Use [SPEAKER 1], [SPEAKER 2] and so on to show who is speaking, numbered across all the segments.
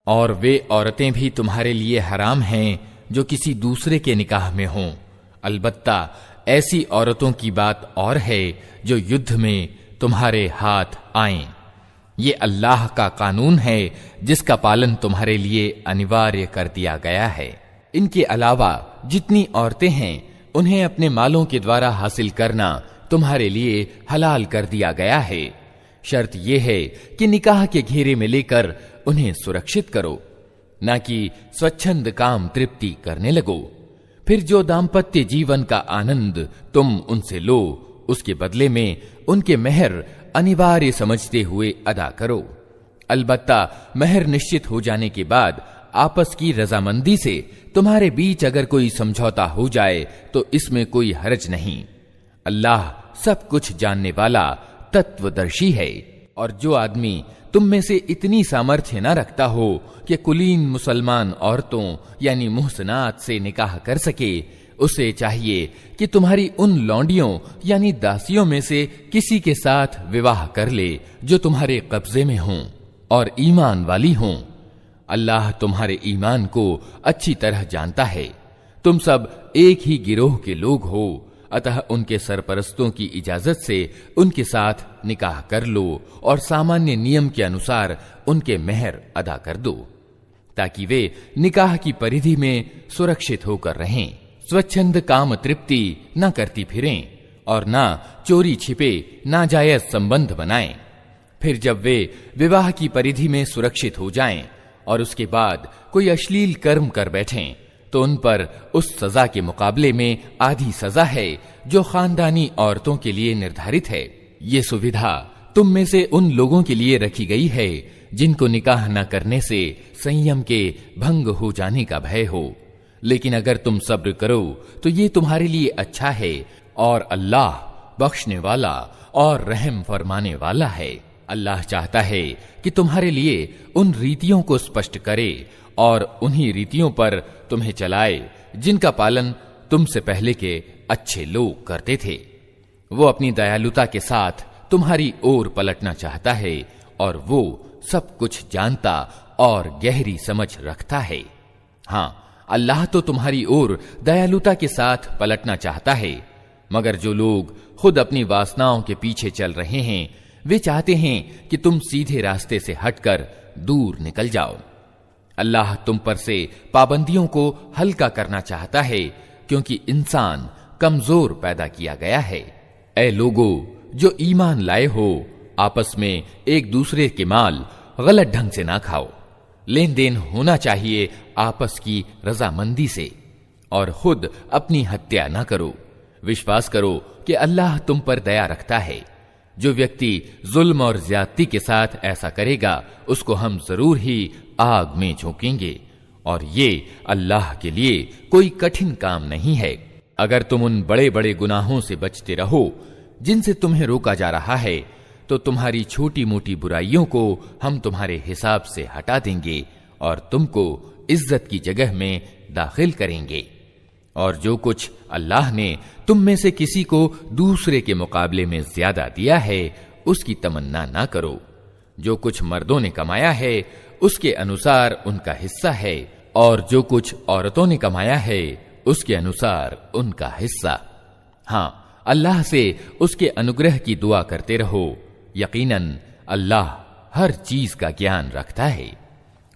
[SPEAKER 1] और वे औरतें भी तुम्हारे लिए हराम हैं जो किसी दूसरे के निकाह में हों। अलबत्ता ऐसी औरतों की बात और है जो युद्ध में तुम्हारे हाथ आएं। ये अल्लाह का कानून है जिसका पालन तुम्हारे लिए अनिवार्य कर दिया गया है। इनके अलावा जितनी औरतें हैं उन्हें अपने मालों के द्वारा हासिल करना तुम्हारे लिए हलाल कर दिया गया है। शर्त यह है कि निकाह के घेरे में लेकर उन्हें सुरक्षित करो, न कि स्वच्छंद काम तृप्ति करने लगो। फिर जो दाम्पत्य जीवन का आनंद तुम उनसे लो, उसके बदले में उनके मेहर अनिवार्य समझते हुए अदा करो। अलबत्ता मेहर निश्चित हो जाने के बाद आपस की रजामंदी से तुम्हारे बीच अगर कोई समझौता हो जाए तो इसमें कोई हर्ज नहीं। अल्लाह सब कुछ जानने वाला तत्वदर्शी है। और जो आदमी तुम में से इतनी सामर्थ्य न रखता हो कि कुलीन मुसलमान औरतों यानी मुहसनात से निकाह कर सके, उसे चाहिए कि तुम्हारी उन लौंडियों यानी दासियों में से किसी के साथ विवाह कर ले जो तुम्हारे कब्जे में हों और ईमान वाली हों। अल्लाह तुम्हारे ईमान को अच्छी तरह जानता है। तुम सब एक ही गिरोह के लोग हो, अतः उनके सरपरस्तों की इजाजत से उनके साथ निकाह कर लो और सामान्य नियम के अनुसार उनके मेहर अदा कर दो, ताकि वे निकाह की परिधि में सुरक्षित होकर रहें। स्वच्छंद काम तृप्ति न करती फिरें और न चोरी छिपे नाजायज संबंध बनाएं। फिर जब वे विवाह की परिधि में सुरक्षित हो जाएं और उसके बाद कोई अश्लील कर्म कर बैठें तो उन पर उस सजा के मुकाबले में आधी सजा है जो खानदानी औरतों के लिए निर्धारित है। ये सुविधा तुम में से उन लोगों के लिए रखी गई है जिनको निकाह न करने से संयम के भंग हो जाने का भय हो। लेकिन अगर तुम सब्र करो तो ये तुम्हारे लिए अच्छा है और अल्लाह बख्शने वाला और रहम फरमाने वाला है। अल्लाह चाहता है कि तुम्हारे लिए उन रीतियों को स्पष्ट करे और उन्हीं रीतियों पर तुम्हें चलाए जिनका पालन तुमसे पहले के अच्छे लोग करते थे। वो अपनी दयालुता के साथ तुम्हारी ओर पलटना चाहता है और वो सब कुछ जानता और गहरी समझ रखता है। हाँ, अल्लाह तो तुम्हारी ओर दयालुता के साथ पलटना चाहता है, मगर जो लोग खुद अपनी वासनाओं के पीछे चल रहे हैं वे चाहते हैं कि तुम सीधे रास्ते से हटकर दूर निकल जाओ। अल्लाह तुम पर से पाबंदियों को हल्का करना चाहता है क्योंकि इंसान कमजोर पैदा किया गया है। ऐ लोगो जो ईमान लाए हो, आपस में एक दूसरे के माल गलत ढंग से ना खाओ। लेन देन होना चाहिए आपस की रजामंदी से और खुद अपनी हत्या ना करो। विश्वास करो कि अल्लाह तुम पर दया रखता है। जो व्यक्ति जुल्म और ज्यादती के साथ ऐसा करेगा उसको हम जरूर ही आग में झोंकेंगे और ये अल्लाह के लिए कोई कठिन काम नहीं है। अगर तुम उन बड़े बड़े गुनाहों से बचते रहो जिनसे तुम्हें रोका जा रहा है तो तुम्हारी छोटी मोटी बुराइयों को हम तुम्हारे हिसाब से हटा देंगे और तुमको इज्जत की जगह में दाखिल करेंगे। और जो कुछ अल्लाह ने तुम में से किसी को दूसरे के मुकाबले में ज्यादा दिया है उसकी तमन्ना ना करो। जो कुछ मर्दों ने कमाया है उसके अनुसार उनका हिस्सा है और जो कुछ औरतों ने कमाया है उसके अनुसार उनका हिस्सा। हाँ, अल्लाह से उसके अनुग्रह की दुआ करते रहो। यकीनन अल्लाह हर चीज का ज्ञान रखता है।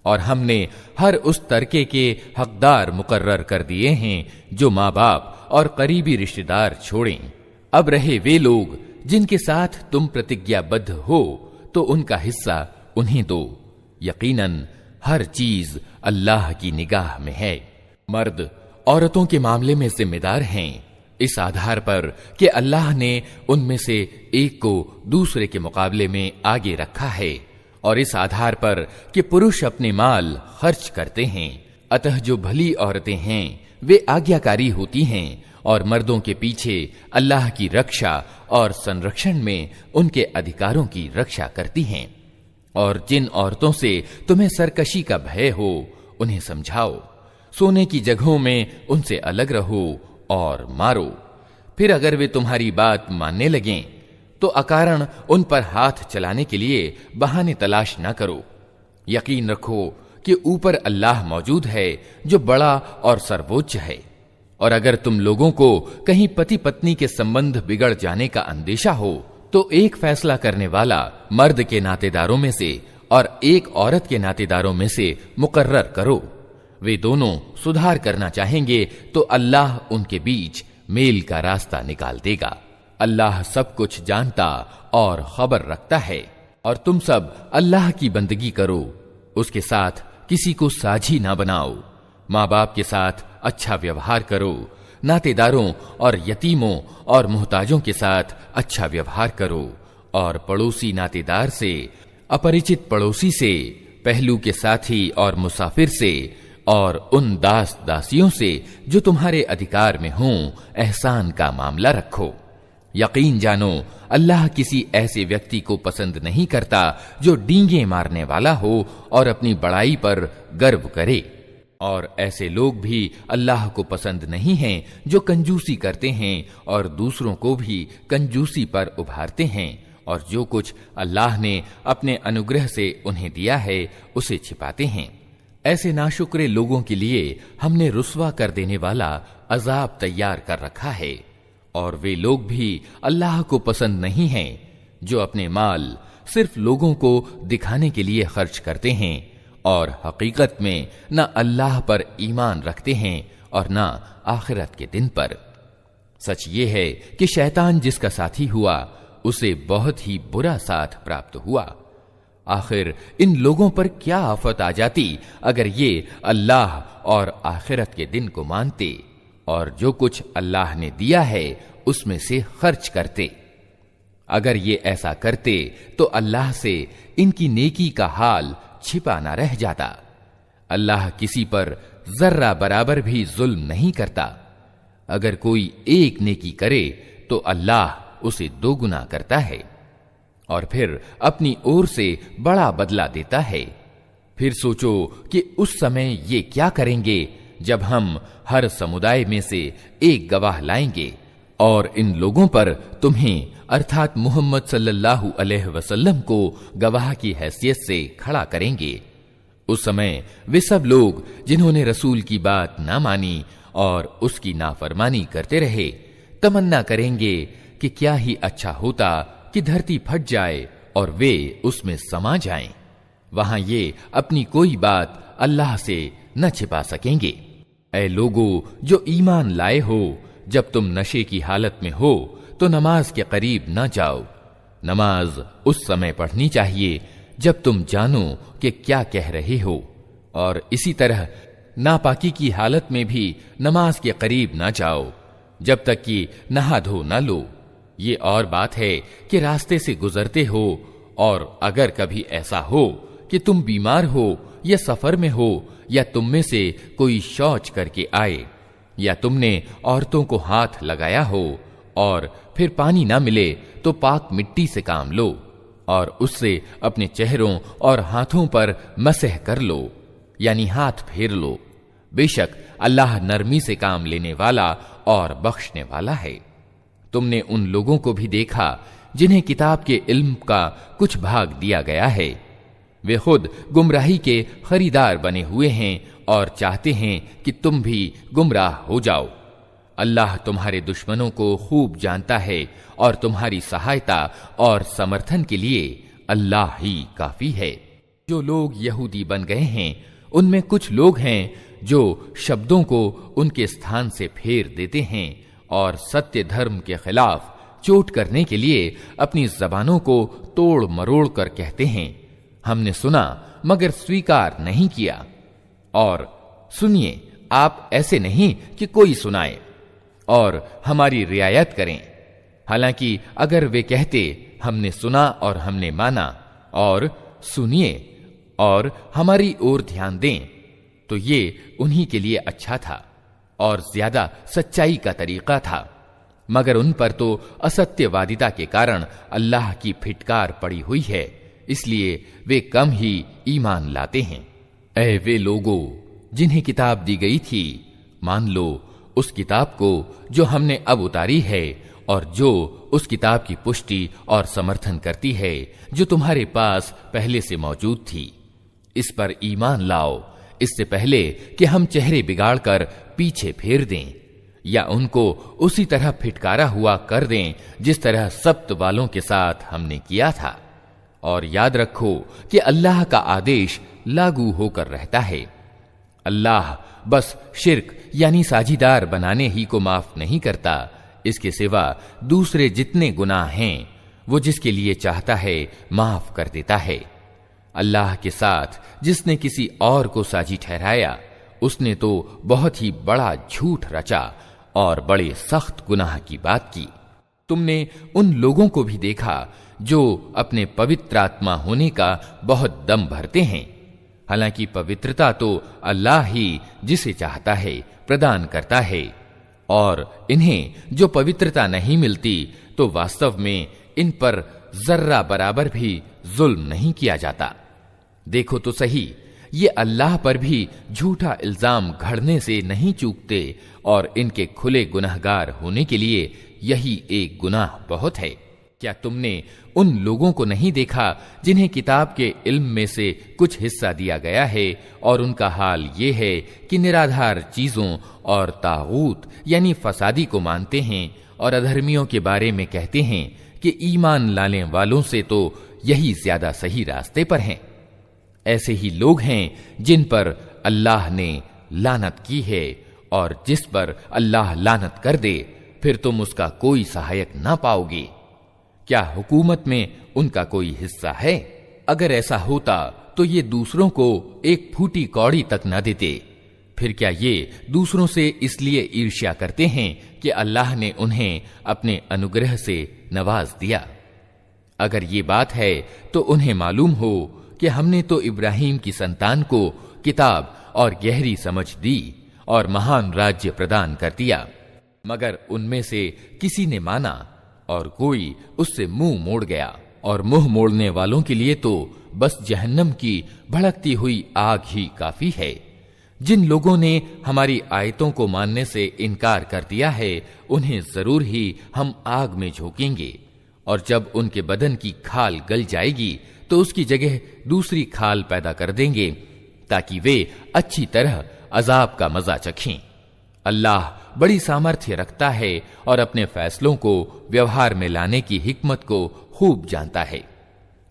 [SPEAKER 1] और हमने हर उस तरके के हकदार मुकर्रर कर दिए हैं जो माँ बाप और करीबी रिश्तेदार छोड़ें। अब रहे वे लोग जिनके साथ तुम प्रतिज्ञाबद्ध हो तो उनका हिस्सा उन्हें दो। यकीनन हर चीज अल्लाह की निगाह में है। मर्द औरतों के मामले में जिम्मेदार हैं इस आधार पर कि अल्लाह ने उनमें से एक को दूसरे के मुकाबले में आगे रखा है और इस आधार पर कि पुरुष अपने माल खर्च करते हैं। अतः जो भली औरतें हैं वे आज्ञाकारी होती हैं और मर्दों के पीछे अल्लाह की रक्षा और संरक्षण में उनके अधिकारों की रक्षा करती हैं। और जिन औरतों से तुम्हें सरकशी का भय हो उन्हें समझाओ। सोने की जगहों में उनसे अलग रहो और मारो। फिर अगर वे तुम्हारी बात मानने लगें तो अकारण उन पर हाथ चलाने के लिए बहाने तलाश न करो। यकीन रखो कि ऊपर अल्लाह मौजूद है जो बड़ा और सर्वोच्च है। और अगर तुम लोगों को कहीं पति पत्नी के संबंध बिगड़ जाने का अंदेशा हो तो एक फैसला करने वाला मर्द के नातेदारों में से और एक औरत के नातेदारों में से मुकर्रर करो। वे दोनों सुधार करना चाहेंगे तो अल्लाह उनके बीच मेल का रास्ता निकाल देगा। अल्लाह सब कुछ जानता और खबर रखता है। और तुम सब अल्लाह की बंदगी करो, उसके साथ किसी को साझी ना बनाओ। माँ बाप के साथ अच्छा व्यवहार करो, नातेदारों और यतीमों और मुहताजों के साथ अच्छा व्यवहार करो, और पड़ोसी नातेदार से, अपरिचित पड़ोसी से, पहलू के साथी और मुसाफिर से और उन दास दासियों से जो तुम्हारे अधिकार में हों एहसान का मामला रखो। यकीन जानो अल्लाह किसी ऐसे व्यक्ति को पसंद नहीं करता जो डींगे मारने वाला हो और अपनी बड़ाई पर गर्व करे। और ऐसे लोग भी अल्लाह को पसंद नहीं हैं जो कंजूसी करते हैं और दूसरों को भी कंजूसी पर उभारते हैं, और जो कुछ अल्लाह ने अपने अनुग्रह से उन्हें दिया है उसे छिपाते हैं। ऐसे नाशुक्रे लोगों के लिए हमने रुस्वा कर देने वाला अजाब तैयार कर रखा है। और वे लोग भी अल्लाह को पसंद नहीं हैं जो अपने माल सिर्फ लोगों को दिखाने के लिए खर्च करते हैं और हकीकत में न अल्लाह पर ईमान रखते हैं और न आखिरत के दिन पर। सच ये है कि शैतान जिसका साथी हुआ उसे बहुत ही बुरा साथ प्राप्त हुआ। आखिर इन लोगों पर क्या आफत आ जाती अगर ये अल्लाह और आखिरत के दिन को मानते और जो कुछ अल्लाह ने दिया है उसमें से खर्च करते। अगर ये ऐसा करते तो अल्लाह से इनकी नेकी का हाल छिपा ना रह जाता। अल्लाह किसी पर जर्रा बराबर भी जुल्म नहीं करता। अगर कोई एक नेकी करे तो अल्लाह उसे दोगुना करता है और फिर अपनी ओर से बड़ा बदला देता है। फिर सोचो कि उस समय ये क्या करेंगे जब हम हर समुदाय में से एक गवाह लाएंगे और इन लोगों पर तुम्हें अर्थात मोहम्मद सल्लल्लाहु अलैहि वसल्लम को गवाह की हैसियत से खड़ा करेंगे। उस समय वे सब लोग जिन्होंने रसूल की बात ना मानी और उसकी नाफरमानी करते रहे तमन्ना करेंगे कि क्या ही अच्छा होता कि धरती फट जाए और वे उसमें समा जाएं। वहां ये अपनी कोई बात अल्लाह से न छिपा सकेंगे। ऐ लोगो जो ईमान लाए हो, जब तुम नशे की हालत में हो तो नमाज के करीब न जाओ। नमाज उस समय पढ़नी चाहिए जब तुम जानो कि क्या कह रहे हो, और इसी तरह नापाकी की हालत में भी नमाज के करीब न जाओ जब तक कि नहा धो न लो। ये और बात है कि रास्ते से गुजरते हो और अगर कभी ऐसा हो कि तुम बीमार हो या सफर में हो या तुम में से कोई शौच करके आए या तुमने औरतों को हाथ लगाया हो और फिर पानी ना मिले तो पाक मिट्टी से काम लो और उससे अपने चेहरों और हाथों पर मसह कर लो, यानी हाथ फेर लो। बेशक अल्लाह नरमी से काम लेने वाला और बख्शने वाला है। तुमने उन लोगों को भी देखा जिन्हें किताब के इल्म का कुछ भाग दिया गया है। वे खुद गुमराही के खरीदार बने हुए हैं और चाहते हैं कि तुम भी गुमराह हो जाओ। अल्लाह तुम्हारे दुश्मनों को खूब जानता है और तुम्हारी सहायता और समर्थन के लिए अल्लाह ही काफी है। जो लोग यहूदी बन गए हैं उनमें कुछ लोग हैं जो शब्दों को उनके स्थान से फेर देते हैं और सत्य धर्म के खिलाफ चोट करने के लिए अपनी जबानों को तोड़ मरोड़ कर कहते हैं, हमने सुना मगर स्वीकार नहीं किया। और सुनिए, आप ऐसे नहीं कि कोई सुनाए और हमारी रियायत करें। हालांकि अगर वे कहते हमने सुना और हमने माना और सुनिए और हमारी ओर ध्यान दें तो ये उन्हीं के लिए अच्छा था और ज्यादा सच्चाई का तरीका था। मगर उन पर तो असत्यवादिता के कारण अल्लाह की फिटकार पड़ी हुई है, इसलिए वे कम ही ईमान लाते हैं। ऐ वे लोगों जिन्हें किताब दी गई थी, मान लो उस किताब को जो हमने अब उतारी है और जो उस किताब की पुष्टि और समर्थन करती है जो तुम्हारे पास पहले से मौजूद थी। इस पर ईमान लाओ इससे पहले कि हम चेहरे बिगाड़कर पीछे फेर दें या उनको उसी तरह फिटकारा हुआ कर दें जिस तरह सब्त वालों के साथ हमने किया था। और याद रखो कि अल्लाह का आदेश लागू होकर रहता है। अल्लाह बस शिर्क यानी साझीदार बनाने ही को माफ नहीं करता, इसके सिवा दूसरे जितने गुनाह हैं वो जिसके लिए चाहता है माफ कर देता है। अल्लाह के साथ जिसने किसी और को साझी ठहराया उसने तो बहुत ही बड़ा झूठ रचा और बड़े सख्त गुनाह की बात की। तुमने उन लोगों को भी देखा जो अपने पवित्र आत्मा होने का बहुत दम भरते हैं, हालांकि पवित्रता तो अल्लाह ही जिसे चाहता है प्रदान करता है, और इन्हें जो पवित्रता नहीं मिलती तो वास्तव में इन पर जर्रा बराबर भी जुल्म नहीं किया जाता। देखो तो सही, ये अल्लाह पर भी झूठा इल्जाम घड़ने से नहीं चूकते और इनके खुले गुनहगार होने के लिए यही एक गुनाह बहुत है। क्या तुमने उन लोगों को नहीं देखा जिन्हें किताब के इल्म में से कुछ हिस्सा दिया गया है और उनका हाल ये है कि निराधार चीजों और तागूत यानी फसादी को मानते हैं और अधर्मियों के बारे में कहते हैं कि ईमान लाने वालों से तो यही ज्यादा सही रास्ते पर हैं। ऐसे ही लोग हैं जिन पर अल्लाह ने लानत की है, और जिस पर अल्लाह लानत कर दे फिर तुम उसका कोई सहायक ना पाओगे। क्या हुकूमत में उनका कोई हिस्सा है? अगर ऐसा होता तो ये दूसरों को एक फूटी कौड़ी तक न देते। फिर क्या ये दूसरों से इसलिए ईर्ष्या करते हैं कि अल्लाह ने उन्हें अपने अनुग्रह से नवाज दिया? अगर ये बात है तो उन्हें मालूम हो कि हमने तो इब्राहिम की संतान को किताब और गहरी समझ दी और महान राज्य प्रदान कर दिया, मगर उनमें से किसी ने माना और कोई उससे मुंह मोड़ गया, और मुंह मोड़ने वालों के लिए तो बस जहन्नम की भड़कती हुई आग ही काफी है। जिन लोगों ने हमारी आयतों को मानने से इनकार कर दिया है उन्हें जरूर ही हम आग में झोंकेंगे, और जब उनके बदन की खाल गल जाएगी तो उसकी जगह दूसरी खाल पैदा कर देंगे ताकि वे अच्छी तरह अजाब का मजा चखें। अल्लाह बड़ी सामर्थ्य रखता है और अपने फैसलों को व्यवहार में लाने की हिकमत को खूब जानता है।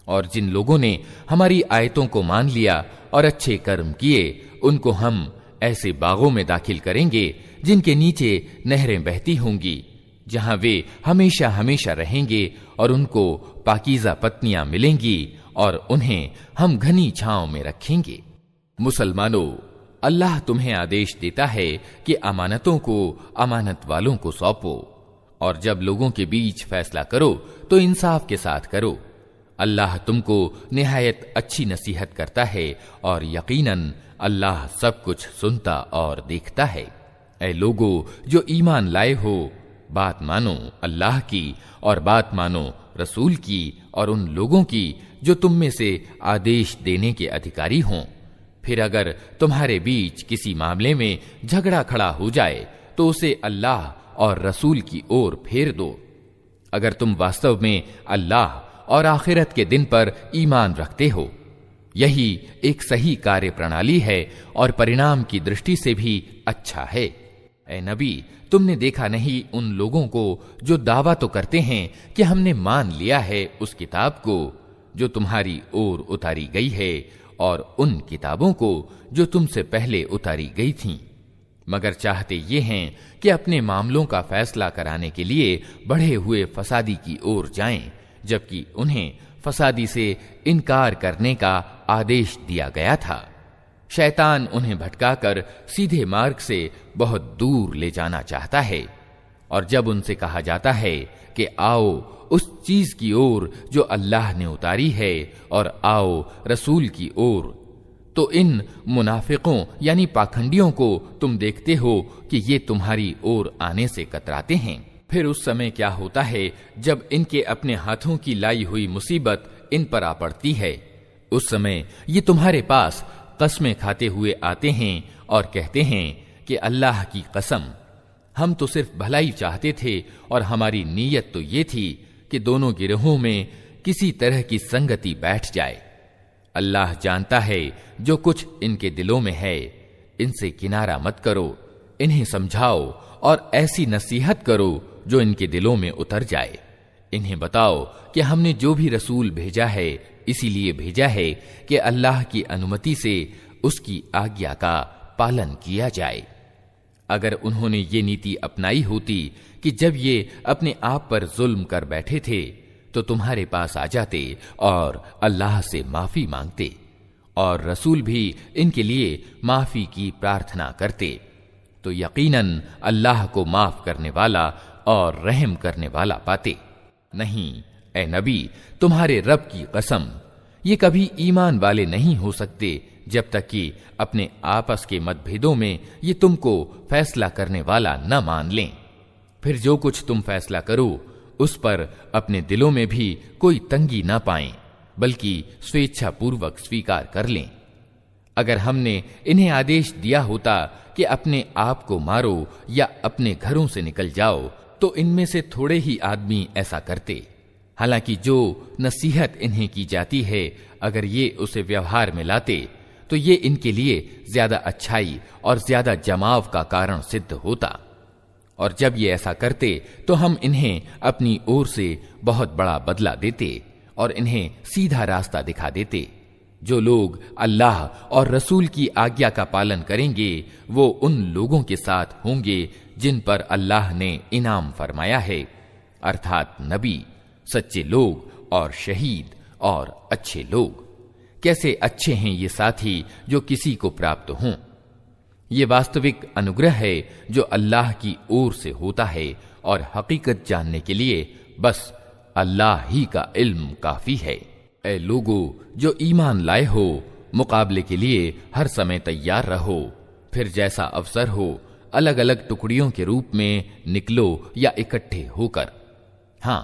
[SPEAKER 1] और जिन लोगों ने हमारी आयतों को मान लिया और अच्छे कर्म किए उनको हम ऐसे बागों में दाखिल करेंगे जिनके नीचे नहरें बहती होंगी, जहां वे हमेशा हमेशा रहेंगे, और उनको पाकीज़ा पत्नियां मिलेंगी और उन्हें हम घनी छांव में रखेंगे। मुसलमानों, अल्लाह तुम्हें आदेश देता है कि अमानतों को अमानत वालों को सौंपो, और जब लोगों के बीच फैसला करो तो इंसाफ के साथ करो। अल्लाह तुमको निहायत अच्छी नसीहत करता है और यकीनन अल्लाह सब कुछ सुनता और देखता है। ऐ लोगों जो ईमान लाए हो, बात मानो अल्लाह की और बात मानो रसूल की और उन लोगों की जो तुम में से आदेश देने के अधिकारी हों। फिर अगर तुम्हारे बीच किसी मामले में झगड़ा खड़ा हो जाए तो उसे अल्लाह और रसूल की ओर फेर दो। अगर तुम वास्तव में अल्लाह और आखिरत के दिन पर ईमान रखते हो, यही एक सही कार्य प्रणाली है और परिणाम की दृष्टि से भी अच्छा है। ऐ नबी, तुमने देखा नहीं उन लोगों को जो दावा तो करते हैं कि हमने मान लिया है उस किताब को जो तुम्हारी ओर उतारी गई है और उन किताबों को जो तुमसे पहले उतारी गई थीं, मगर चाहते ये हैं कि अपने मामलों का फैसला कराने के लिए बढ़े हुए फसादी की ओर जाएं, जबकि उन्हें फसादी से इनकार करने का आदेश दिया गया था। शैतान उन्हें भटकाकर सीधे मार्ग से बहुत दूर ले जाना चाहता है, और जब उनसे कहा जाता है कि आओ उस चीज की ओर जो अल्लाह ने उतारी है और आओ रसूल की ओर, तो इन मुनाफिकों यानी पाखंडियों को तुम देखते हो कि ये तुम्हारी ओर आने से कतराते हैं। फिर उस समय क्या होता है जब इनके अपने हाथों की लाई हुई मुसीबत इन पर आ पड़ती है, उस समय ये तुम्हारे पास कस्में खाते हुए आते हैं और कहते हैं कि अल्लाह की कसम, हम तो सिर्फ भलाई चाहते थे और हमारी नीयत तो ये थी कि दोनों गिरोहों में किसी तरह की संगति बैठ जाए। अल्लाह जानता है जो कुछ इनके दिलों में है। इनसे किनारा मत करो, इन्हें समझाओ और ऐसी नसीहत करो जो इनके दिलों में उतर जाए। इन्हें बताओ कि हमने जो भी रसूल भेजा है इसीलिए भेजा है कि अल्लाह की अनुमति से उसकी आज्ञा का पालन किया जाए। अगर उन्होंने ये नीति अपनाई होती कि जब ये अपने आप पर जुल्म कर बैठे थे तो तुम्हारे पास आ जाते और अल्लाह से माफी मांगते, और रसूल भी इनके लिए माफी की प्रार्थना करते, तो यकीनन अल्लाह को माफ करने वाला और रहम करने वाला पाते। नहीं ए नबी, तुम्हारे रब की कसम, ये कभी ईमान वाले नहीं हो सकते जब तक कि अपने आपस के मतभेदों में ये तुमको फैसला करने वाला न मान लें। फिर जो कुछ तुम फैसला करो उस पर अपने दिलों में भी कोई तंगी ना पाएं, बल्कि स्वेच्छा पूर्वक स्वीकार कर लें। अगर हमने इन्हें आदेश दिया होता कि अपने आप को मारो या अपने घरों से निकल जाओ, तो इनमें से थोड़े ही आदमी ऐसा करते। हालांकि जो नसीहत इन्हें की जाती है, अगर ये उसे व्यवहार में लाते तो ये इनके लिए ज्यादा अच्छाई और ज्यादा जमाव का कारण सिद्ध होता। और जब ये ऐसा करते तो हम इन्हें अपनी ओर से बहुत बड़ा बदला देते और इन्हें सीधा रास्ता दिखा देते। जो लोग अल्लाह और रसूल की आज्ञा का पालन करेंगे वो उन लोगों के साथ होंगे जिन पर अल्लाह ने इनाम फरमाया है, अर्थात नबी, सच्चे लोग और शहीद और अच्छे लोग। कैसे अच्छे हैं ये साथी जो किसी को प्राप्त हों। ये वास्तविक अनुग्रह है जो अल्लाह की ओर से होता है, और हकीकत जानने के लिए बस अल्लाह ही का इल्म काफी है। ऐ लोगो जो ईमान लाए हो, मुकाबले के लिए हर समय तैयार रहो। फिर जैसा अवसर हो अलग अलग टुकड़ियों के रूप में निकलो या इकट्ठे होकर। हां,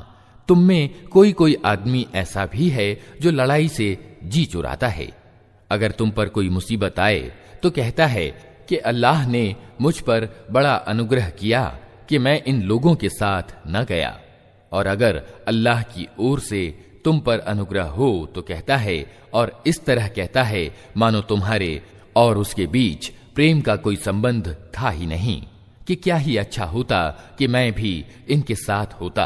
[SPEAKER 1] तुम में कोई कोई आदमी ऐसा भी है जो लड़ाई से जी चुराता है। अगर तुम पर कोई मुसीबत आए तो कहता है कि अल्लाह ने मुझ पर बड़ा अनुग्रह किया कि मैं इन लोगों के साथ न गया। और अगर अल्लाह की ओर से तुम पर अनुग्रह हो तो कहता है, और इस तरह कहता है मानो तुम्हारे और उसके बीच प्रेम का कोई संबंध था ही नहीं, कि क्या ही अच्छा होता कि मैं भी इनके साथ होता,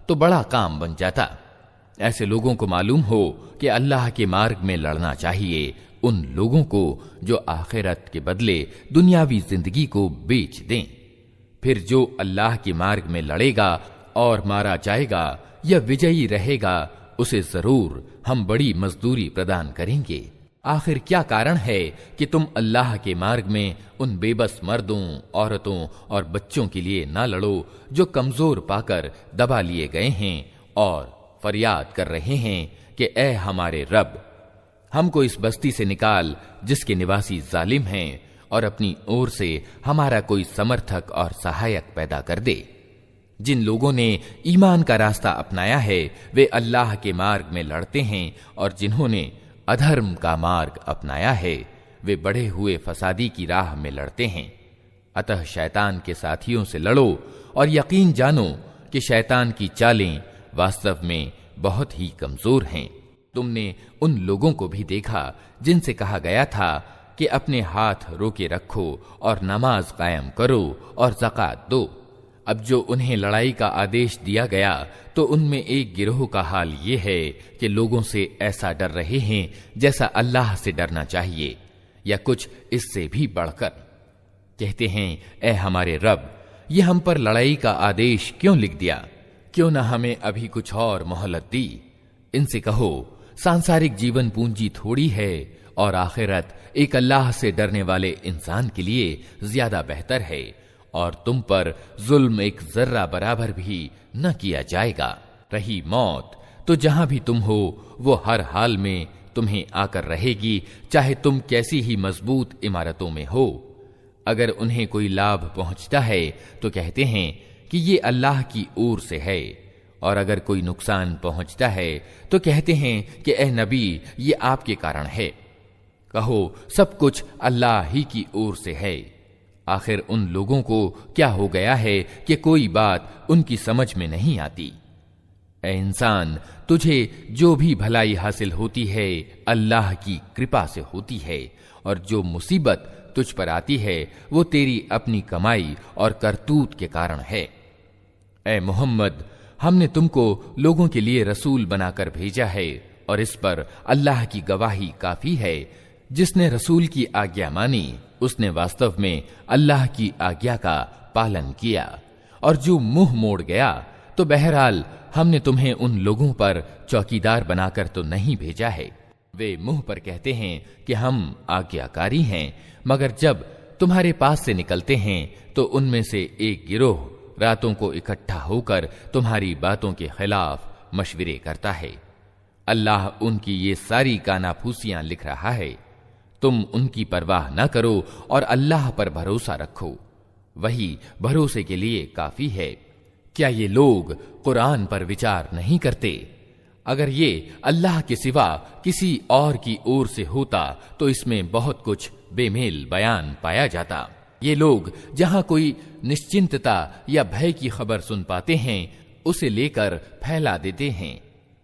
[SPEAKER 1] तो बड़ा काम बन जाता। ऐसे लोगों को मालूम हो कि अल्लाह के मार्ग में लड़ना चाहिए उन लोगों को जो आखिरत के बदले दुनियावी जिंदगी को बेच दें। फिर जो अल्लाह के मार्ग में लड़ेगा और मारा जाएगा या विजयी रहेगा, उसे जरूर हम बड़ी मजदूरी प्रदान करेंगे। आखिर क्या कारण है कि तुम अल्लाह के मार्ग में उन बेबस मर्दों, औरतों और बच्चों के लिए ना लड़ो जो कमजोर पाकर दबा लिए गए हैं और फरियाद कर रहे हैं कि ऐ हमारे रब, हमको इस बस्ती से निकाल जिसके निवासी जालिम हैं, और अपनी ओर से हमारा कोई समर्थक और सहायक पैदा कर दे। जिन लोगों ने ईमान का रास्ता अपनाया है वे अल्लाह के मार्ग में लड़ते हैं, और जिन्होंने अधर्म का मार्ग अपनाया है वे बढ़े हुए फसादी की राह में लड़ते हैं। अतः शैतान के साथियों से लड़ो और यकीन जानो कि शैतान की चालें वास्तव में बहुत ही कमजोर हैं। तुमने उन लोगों को भी देखा जिनसे कहा गया था कि अपने हाथ रोके रखो और नमाज कायम करो और ज़कात दो। अब जो उन्हें लड़ाई का आदेश दिया गया तो उनमें एक गिरोह का हाल ये है कि लोगों से ऐसा डर रहे हैं जैसा अल्लाह से डरना चाहिए, या कुछ इससे भी बढ़कर। कहते हैं, ऐ हमारे रब, ये हम पर लड़ाई का आदेश क्यों लिख दिया? क्यों न हमें अभी कुछ और मोहलत दी? इनसे कहो, सांसारिक जीवन पूंजी थोड़ी है और आखिरत एक अल्लाह से डरने वाले इंसान के लिए ज्यादा बेहतर है, और तुम पर जुल्म एक जर्रा बराबर भी न किया जाएगा। रही मौत, तो जहां भी तुम हो वो हर हाल में तुम्हें आकर रहेगी, चाहे तुम कैसी ही मजबूत इमारतों में हो। अगर उन्हें कोई लाभ पहुंचता है तो कहते हैं कि ये अल्लाह की ओर से है, और अगर कोई नुकसान पहुंचता है तो कहते हैं कि ए नबी, ये आपके कारण है। कहो, सब कुछ अल्लाह ही की ओर से है। आखिर उन लोगों को क्या हो गया है कि कोई बात उनकी समझ में नहीं आती। ऐ इंसान, तुझे जो भी भलाई हासिल होती है अल्लाह की कृपा से होती है, और जो मुसीबत तुझ पर आती है वो तेरी अपनी कमाई और करतूत के कारण है। ऐ मोहम्मद, हमने तुमको लोगों के लिए रसूल बनाकर भेजा है, और इस पर अल्लाह की गवाही काफी है। जिसने रसूल की आज्ञा मानी उसने वास्तव में अल्लाह की आज्ञा का पालन किया, और जो मुंह मोड़ गया तो बहरहाल हमने तुम्हें उन लोगों पर चौकीदार बनाकर तो नहीं भेजा है। वे मुंह पर कहते हैं कि हम आज्ञाकारी हैं, मगर जब तुम्हारे पास से निकलते हैं तो उनमें से एक गिरोह रातों को इकट्ठा होकर तुम्हारी बातों के खिलाफ मशविरे करता है। अल्लाह उनकी ये सारी कानाफूसियां लिख रहा है। तुम उनकी परवाह न करो और अल्लाह पर भरोसा रखो, वही भरोसे के लिए काफी है। क्या ये लोग कुरान पर विचार नहीं करते? अगर ये अल्लाह के सिवा किसी और की ओर से होता तो इसमें बहुत कुछ बेमेल बयान पाया जाता। ये लोग जहां कोई निश्चिंतता या भय की खबर सुन पाते हैं उसे लेकर फैला देते हैं।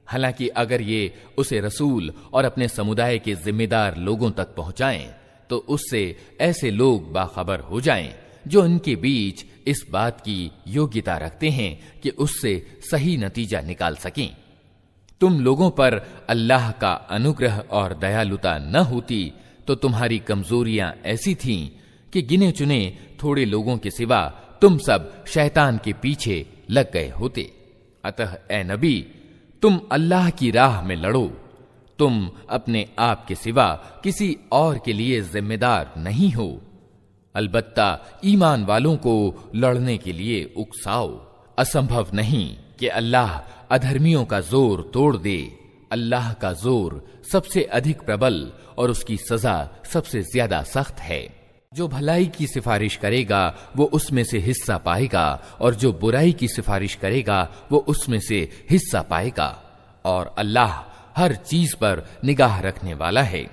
[SPEAKER 1] हालांकि अगर ये उसे रसूल और अपने समुदाय के जिम्मेदार लोगों तक पहुंचाएं तो उससे ऐसे लोग बाखबर हो जाएं जो इनके बीच इस बात की योग्यता रखते हैं कि उससे सही नतीजा निकाल सकें। तुम लोगों पर अल्लाह का अनुग्रह और दयालुता न होती तो तुम्हारी कमजोरियां ऐसी थीं कि गिने चुने थोड़े लोगों के सिवा तुम सब शैतान के पीछे लग गए होते। अतः ए नबी, तुम अल्लाह की राह में लड़ो। तुम अपने आप के सिवा किसी और के लिए जिम्मेदार नहीं हो। अलबत्ता ईमान वालों को लड़ने के लिए उकसाओ। असंभव नहीं कि अल्लाह अधर्मियों का जोर तोड़ दे। अल्लाह का जोर सबसे अधिक प्रबल और उसकी सजा सबसे ज्यादा सख्त है। जो भलाई की सिफारिश करेगा वो उसमें से हिस्सा पाएगा, और जो बुराई की सिफारिश करेगा वो उसमें से हिस्सा पाएगा। और अल्लाह हर चीज पर निगाह रखने वाला है।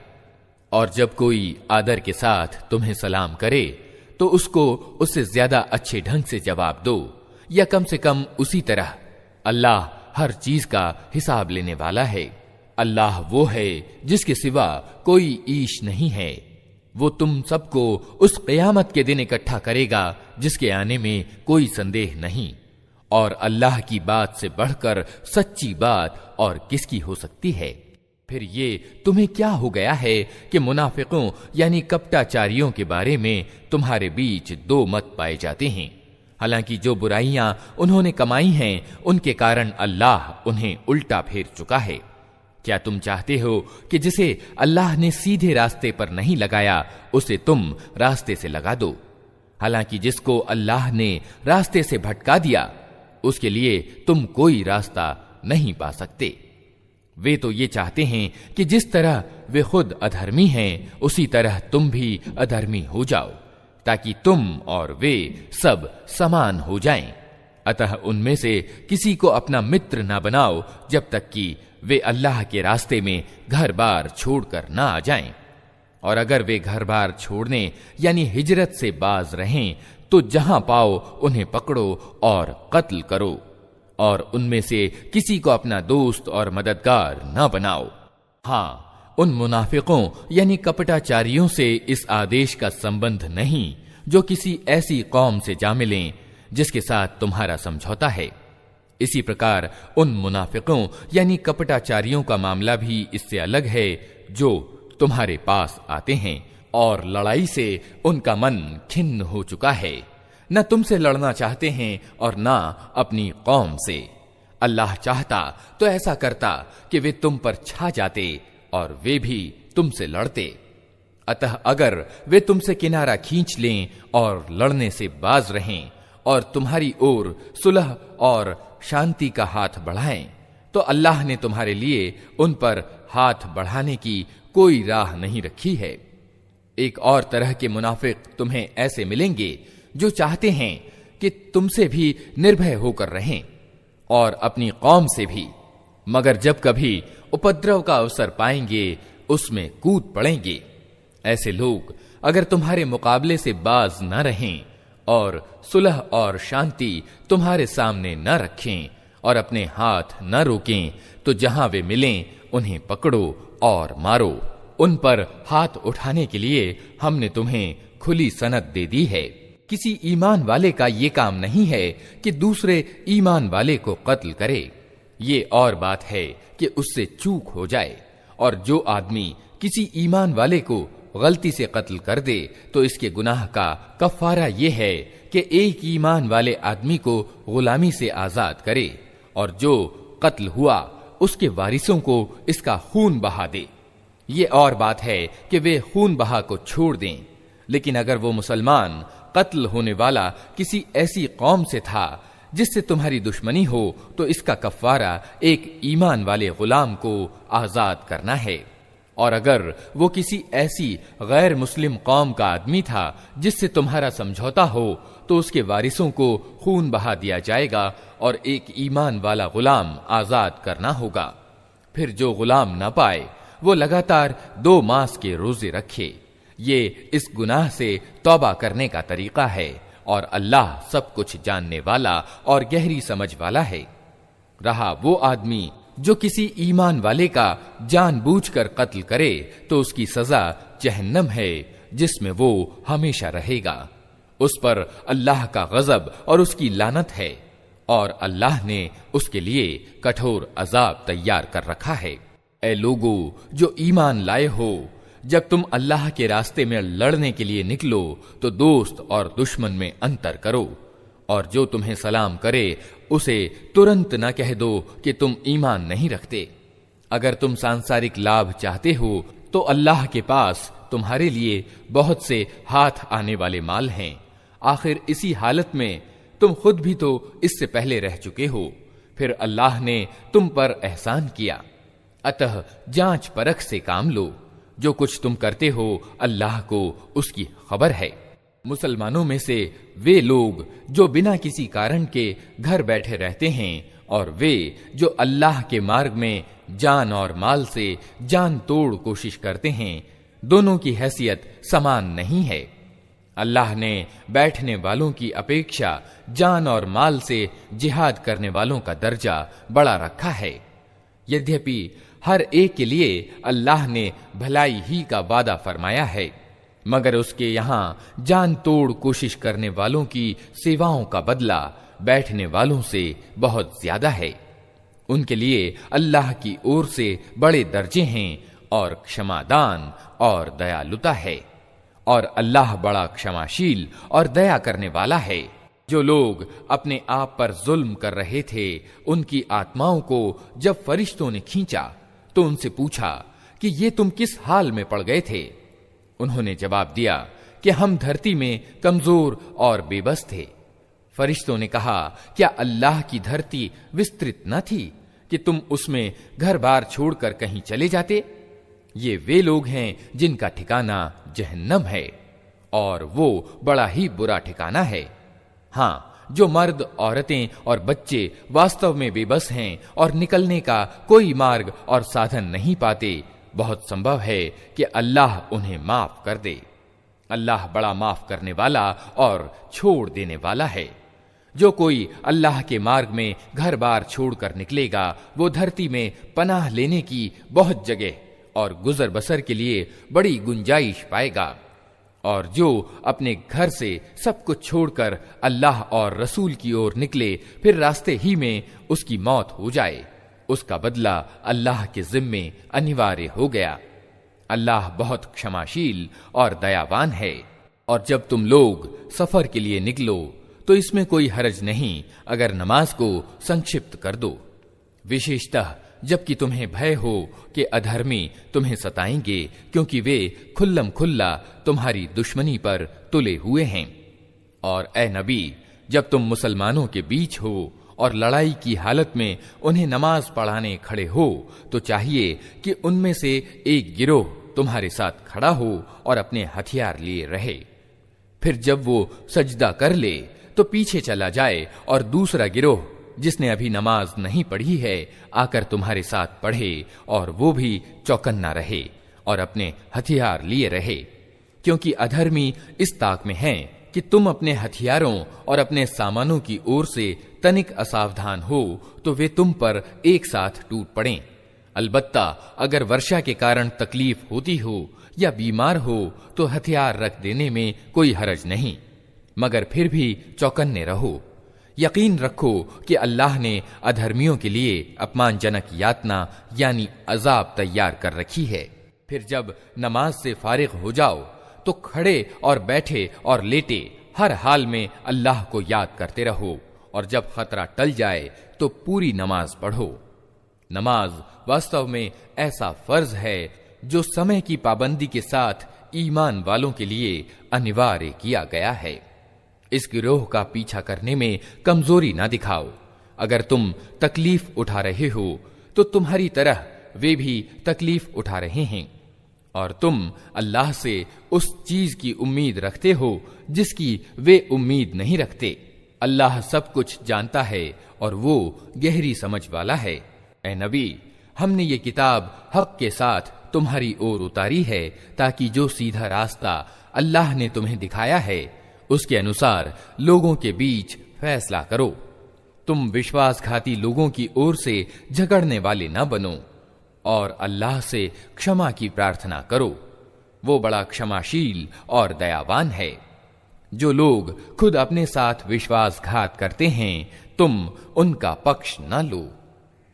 [SPEAKER 1] और जब कोई आदर के साथ तुम्हें सलाम करे तो उसको उससे ज्यादा अच्छे ढंग से जवाब दो, या कम से कम उसी तरह। अल्लाह हर चीज का हिसाब लेने वाला है। अल्लाह वो है जिसके सिवा कोई ईश नहीं है। वो तुम सबको उस क़यामत के दिन इकट्ठा करेगा जिसके आने में कोई संदेह नहीं। और अल्लाह की बात से बढ़कर सच्ची बात और किसकी हो सकती है? फिर ये तुम्हें क्या हो गया है कि मुनाफिकों यानी कपटाचारियों के बारे में तुम्हारे बीच दो मत पाए जाते हैं। हालांकि जो बुराइयां उन्होंने कमाई हैं उनके कारण अल्लाह उन्हें उल्टा फेर चुका है। क्या तुम चाहते हो कि जिसे अल्लाह ने सीधे रास्ते पर नहीं लगाया उसे तुम रास्ते से लगा दो? हालांकि जिसको अल्लाह ने रास्ते से भटका दिया उसके लिए तुम कोई रास्ता नहीं पा सकते। वे तो ये चाहते हैं कि जिस तरह वे खुद अधर्मी हैं उसी तरह तुम भी अधर्मी हो जाओ, ताकि तुम और वे सब समान हो जाएं। अतः उनमें से किसी को अपना मित्र ना बनाओ जब तक कि वे अल्लाह के रास्ते में घर बार छोड़कर ना आ जाएं। और अगर वे घर बार छोड़ने यानी हिजरत से बाज रहें तो जहां पाओ उन्हें पकड़ो और कत्ल करो, और उनमें से किसी को अपना दोस्त और मददगार न बनाओ। हाँ, उन मुनाफिकों यानी कपटाचारियों से इस आदेश का संबंध नहीं जो किसी ऐसी कौम से जा मिलें जिसके साथ तुम्हारा समझौता है। इसी प्रकार उन मुनाफिकों यानी कपटाचारियों का मामला भी इससे अलग है जो तुम्हारे पास आते हैं और लड़ाई से उनका मन खिन्न हो चुका है। न तुमसे लड़ना चाहते हैं और न अपनी कौम से। अल्लाह चाहता तो ऐसा करता कि वे तुम पर छा जाते और वे भी तुमसे लड़ते। अतः अगर वे तुमसे किनारा खींच लें और लड़ने से बाज रहें और तुम्हारी ओर सुलह और शांति का हाथ बढ़ाएं, तो अल्लाह ने तुम्हारे लिए उन पर हाथ बढ़ाने की कोई राह नहीं रखी है। एक और तरह के मुनाफिक तुम्हें ऐसे मिलेंगे जो चाहते हैं कि तुमसे भी निर्भय होकर रहें और अपनी कौम से भी, मगर जब कभी उपद्रव का अवसर पाएंगे उसमें कूद पड़ेंगे। ऐसे लोग अगर तुम्हारे मुकाबले से बाज न रहें और सुलह और शांति तुम्हारे सामने न रखें और अपने हाथ न रोकें, तो जहां वे मिलें उन्हें पकड़ो और मारो। उन पर हाथ उठाने के लिए हमने तुम्हें खुली सनद दे दी है। किसी ईमान वाले का ये काम नहीं है कि दूसरे ईमान वाले को कत्ल करे। ये और बात है कि उससे चूक हो जाए, और जो आदमी किसी ईमान वाले को गलती से कत्ल कर दे तो इसके गुनाह का कफारा ये है कि एक ईमान वाले आदमी को गुलामी से आजाद करे, और जो कत्ल हुआ उसके वारिसों को इसका खून बहा दे। ये और बात है कि वे खून बहा को छोड़ दें। लेकिन अगर वो मुसलमान कत्ल होने वाला किसी ऐसी कौम से था जिससे तुम्हारी दुश्मनी हो, तो इसका कफारा एक ईमान वाले गुलाम को आजाद करना है। और अगर वो किसी ऐसी गैर मुस्लिम कौम का आदमी था जिससे तुम्हारा समझौता हो, तो उसके वारिसों को खून बहा दिया जाएगा और एक ईमान वाला गुलाम आजाद करना होगा। फिर जो गुलाम न पाए वो लगातार 2 मास के रोजे रखे। ये इस गुनाह से तौबा करने का तरीका है, और अल्लाह सब कुछ जानने वाला और गहरी समझ वाला है। रहा वो आदमी जो किसी ईमान वाले का जानबूझकर कत्ल करे, तो उसकी सजा जहन्नम है, जिसमें वो हमेशा रहेगा। उस पर अल्लाह का गजब और उसकी लानत है, और अल्लाह ने उसके लिए कठोर अजाब तैयार कर रखा है। ऐ लोगो जो ईमान लाए हो, जब तुम अल्लाह के रास्ते में लड़ने के लिए निकलो तो दोस्त और दुश्मन में अंतर करो, और जो तुम्हें सलाम करे उसे तुरंत न कह दो कि तुम ईमान नहीं रखते। अगर तुम सांसारिक लाभ चाहते हो तो अल्लाह के पास तुम्हारे लिए बहुत से हाथ आने वाले माल हैं। आखिर इसी हालत में तुम खुद भी तो इससे पहले रह चुके हो, फिर अल्लाह ने तुम पर एहसान किया। अतः जांच परख से काम लो। जो कुछ तुम करते हो अल्लाह को उसकी खबर है। मुसलमानों में से वे लोग जो बिना किसी कारण के घर बैठे रहते हैं, और वे जो अल्लाह के मार्ग में जान और माल से जान तोड़ कोशिश करते हैं, दोनों की हैसियत समान नहीं है। अल्लाह ने बैठने वालों की अपेक्षा जान और माल से जिहाद करने वालों का दर्जा बड़ा रखा है। यद्यपि हर एक के लिए अल्लाह ने भलाई ही का वादा फरमाया है, मगर उसके यहाँ जान तोड़ कोशिश करने वालों की सेवाओं का बदला बैठने वालों से बहुत ज्यादा है। उनके लिए अल्लाह की ओर से बड़े दर्जे हैं, और क्षमादान और दयालुता है, और अल्लाह बड़ा क्षमाशील और दया करने वाला है। जो लोग अपने आप पर जुल्म कर रहे थे, उनकी आत्माओं को जब फरिश्तों ने खींचा तो उनसे पूछा कि ये तुम किस हाल में पड़ गए थे। उन्होंने जवाब दिया कि हम धरती में कमजोर और बेबस थे। फरिश्तों ने कहा, क्या अल्लाह की धरती विस्तृत न थी कि तुम उसमें घर बार छोड़कर कहीं चले जाते? ये वे लोग हैं जिनका ठिकाना जहन्नम है, और वो बड़ा ही बुरा ठिकाना है। हाँ, जो मर्द, औरतें और बच्चे वास्तव में बेबस हैं और निकलने का कोई मार्ग और साधन नहीं पाते, बहुत संभव है कि अल्लाह उन्हें माफ कर दे। अल्लाह बड़ा माफ करने वाला और छोड़ देने वाला है। जो कोई अल्लाह के मार्ग में घर बार छोड़कर निकलेगा, वो धरती में पनाह लेने की बहुत जगह और गुजर बसर के लिए बड़ी गुंजाइश पाएगा। और जो अपने घर से सब कुछ छोड़कर अल्लाह और रसूल की ओर निकले, फिर रास्ते ही में उसकी मौत हो जाए, उसका बदला अल्लाह के जिम्मे अनिवार्य हो गया। अल्लाह बहुत क्षमाशील और दयावान है। और जब तुम लोग सफर के लिए निकलो तो इसमें कोई हरज नहीं अगर नमाज को संक्षिप्त कर दो, विशेषतः जबकि तुम्हें भय हो कि अधर्मी तुम्हें सताएंगे, क्योंकि वे खुल्लम खुल्ला तुम्हारी दुश्मनी पर तुले हुए हैं। और ए नबी, जब तुम मुसलमानों के बीच हो और लड़ाई की हालत में उन्हें नमाज पढ़ाने खड़े हो, तो चाहिए कि उनमें से एक गिरोह तुम्हारे साथ खड़ा हो और अपने हथियार लिए रहे। फिर जब वो सजदा कर ले तो पीछे चला जाए, और दूसरा गिरोह जिसने अभी नमाज नहीं पढ़ी है आकर तुम्हारे साथ पढ़े, और वो भी चौकन्ना रहे और अपने हथियार लिए रहे, क्योंकि अधर्मी इस ताक में हैं कि तुम अपने हथियारों और अपने सामानों की ओर से तनिक असावधान हो तो वे तुम पर एक साथ टूट पड़ें। अलबत्ता अगर वर्षा के कारण तकलीफ होती हो या बीमार हो तो हथियार रख देने में कोई हरज नहीं, मगर फिर भी चौकन्ने रहो। यकीन रखो कि अल्लाह ने अधर्मियों के लिए अपमानजनक यातना यानी अजाब तैयार कर रखी है। फिर जब नमाज से फारिग हो जाओ तो खड़े और बैठे और लेटे हर हाल में अल्लाह को याद करते रहो, और जब खतरा टल जाए तो पूरी नमाज पढ़ो। नमाज वास्तव में ऐसा फर्ज है जो समय की पाबंदी के साथ ईमान वालों के लिए अनिवार्य किया गया है। इस गिरोह का पीछा करने में कमजोरी ना दिखाओ। अगर तुम तकलीफ उठा रहे हो तो तुम्हारी तरह वे भी तकलीफ उठा रहे हैं, और तुम अल्लाह से उस चीज की उम्मीद रखते हो जिसकी वे उम्मीद नहीं रखते। अल्लाह सब कुछ जानता है और वो गहरी समझ वाला है। ए नबी, हमने ये किताब हक के साथ तुम्हारी ओर उतारी है ताकि जो सीधा रास्ता अल्लाह ने तुम्हें दिखाया है उसके अनुसार लोगों के बीच फैसला करो। तुम विश्वासघाती लोगों की ओर से झगड़ने वाले न बनो और अल्लाह से क्षमा की प्रार्थना करो। वो बड़ा क्षमाशील और दयावान है। जो लोग खुद अपने साथ विश्वासघात करते हैं तुम उनका पक्ष न लो।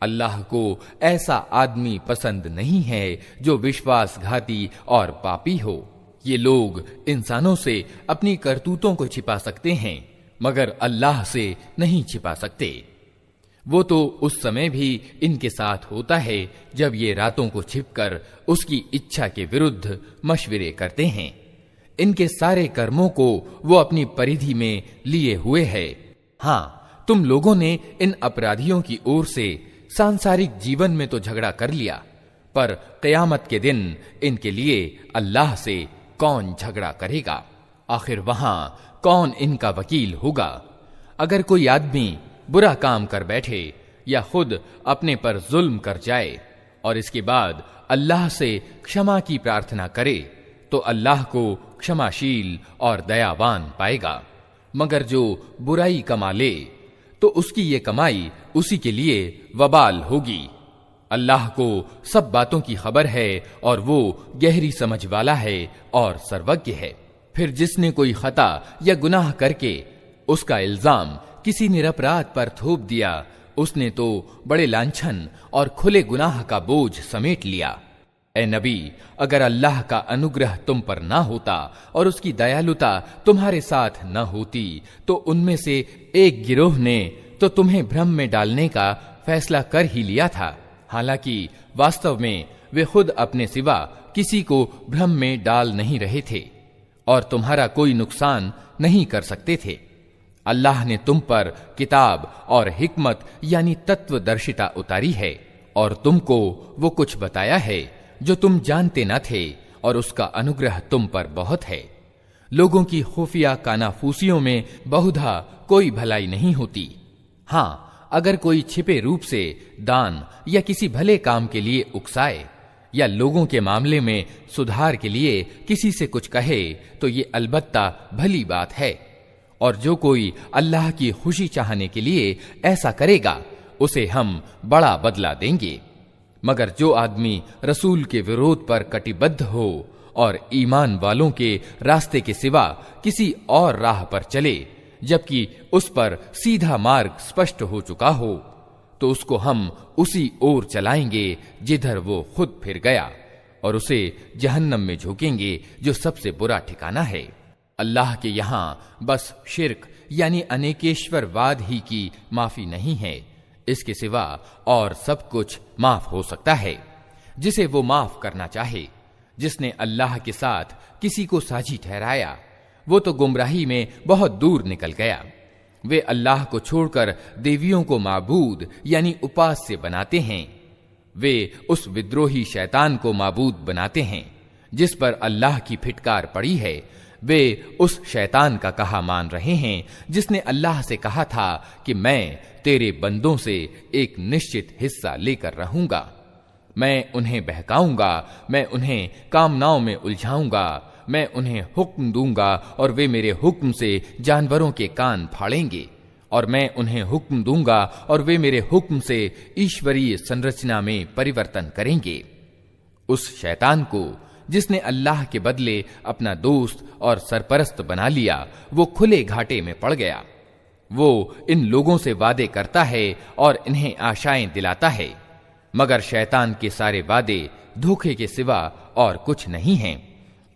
[SPEAKER 1] अल्लाह को ऐसा आदमी पसंद नहीं है जो विश्वासघाती और पापी हो। ये लोग इंसानों से अपनी करतूतों को छिपा सकते हैं मगर अल्लाह से नहीं छिपा सकते। वो तो उस समय भी इनके साथ होता है जब ये रातों को छिपकर उसकी इच्छा के विरुद्ध मशवरे करते हैं। इनके सारे कर्मों को वो अपनी परिधि में लिए हुए है। हाँ, तुम लोगों ने इन अपराधियों की ओर से सांसारिक जीवन में तो झगड़ा कर लिया, पर क़यामत के दिन इनके लिए अल्लाह से कौन झगड़ा करेगा? आखिर वहां कौन इनका वकील होगा? अगर कोई आदमी बुरा काम कर बैठे या खुद अपने पर जुल्म कर जाए और इसके बाद अल्लाह से क्षमा की प्रार्थना करे तो अल्लाह को क्षमाशील और दयावान पाएगा। मगर जो बुराई कमा ले तो उसकी ये कमाई उसी के लिए वबाल होगी। अल्लाह को सब बातों की खबर है और वो गहरी समझ वाला है और सर्वज्ञ है। फिर जिसने कोई खता या गुनाह करके उसका इल्जाम किसी निरपराध पर थोप दिया, उसने तो बड़े लांछन और खुले गुनाह का बोझ समेट लिया। ए नबी, अगर अल्लाह का अनुग्रह तुम पर ना होता और उसकी दयालुता तुम्हारे साथ न होती तो उनमें से एक गिरोह ने तो तुम्हें भ्रम में डालने का फैसला कर ही लिया था। हालांकि वास्तव में वे खुद अपने सिवा किसी को भ्रम में डाल नहीं रहे थे और तुम्हारा कोई नुकसान नहीं कर सकते थे। अल्लाह ने तुम पर किताब और हिकमत यानी तत्वदर्शिता उतारी है और तुमको वो कुछ बताया है जो तुम जानते न थे, और उसका अनुग्रह तुम पर बहुत है। लोगों की खुफिया कानाफूसियों में बहुधा कोई भलाई नहीं होती। हाँ, अगर कोई छिपे रूप से दान या किसी भले काम के लिए उकसाए या लोगों के मामले में सुधार के लिए किसी से कुछ कहे तो ये अलबत्ता भली बात है, और जो कोई अल्लाह की खुशी चाहने के लिए ऐसा करेगा उसे हम बड़ा बदला देंगे। मगर जो आदमी रसूल के विरोध पर कटिबद्ध हो और ईमान वालों के रास्ते के सिवा किसी और राह पर चले जबकि उस पर सीधा मार्ग स्पष्ट हो चुका हो, तो उसको हम उसी ओर चलाएंगे जिधर वो खुद फिर गया, और उसे जहन्नम में झोंकेंगे जो सबसे बुरा ठिकाना है। अल्लाह के यहाँ बस शिर्क यानी अनेकेश्वरवाद ही की माफी नहीं है, इसके सिवा और सब कुछ माफ हो सकता है जिसे वो माफ करना चाहे। जिसने अल्लाह के साथ किसी को साझी ठहराया वो तो गुमराही में बहुत दूर निकल गया। वे अल्लाह को छोड़कर देवियों को माबूद यानी उपास्य बनाते हैं। वे उस विद्रोही शैतान को माबूद बनाते हैं जिस पर अल्लाह की फिटकार पड़ी है। वे उस शैतान का कहा मान रहे हैं जिसने अल्लाह से कहा था कि मैं तेरे बंदों से एक निश्चित हिस्सा लेकर रहूंगा, मैं उन्हें बहकाऊंगा, मैं उन्हें कामनाओं में उलझाऊंगा, मैं उन्हें हुक्म दूंगा और वे मेरे हुक्म से जानवरों के कान फाड़ेंगे, और मैं उन्हें हुक्म दूंगा और वे मेरे हुक्म से ईश्वरीय संरचना में परिवर्तन करेंगे। उस शैतान को जिसने अल्लाह के बदले अपना दोस्त और सरपरस्त बना लिया, वो खुले घाटे में पड़ गया। वो इन लोगों से वादे करता है और इन्हें आशाएं दिलाता है, मगर शैतान के सारे वादे धोखे के सिवा और कुछ नहीं हैं।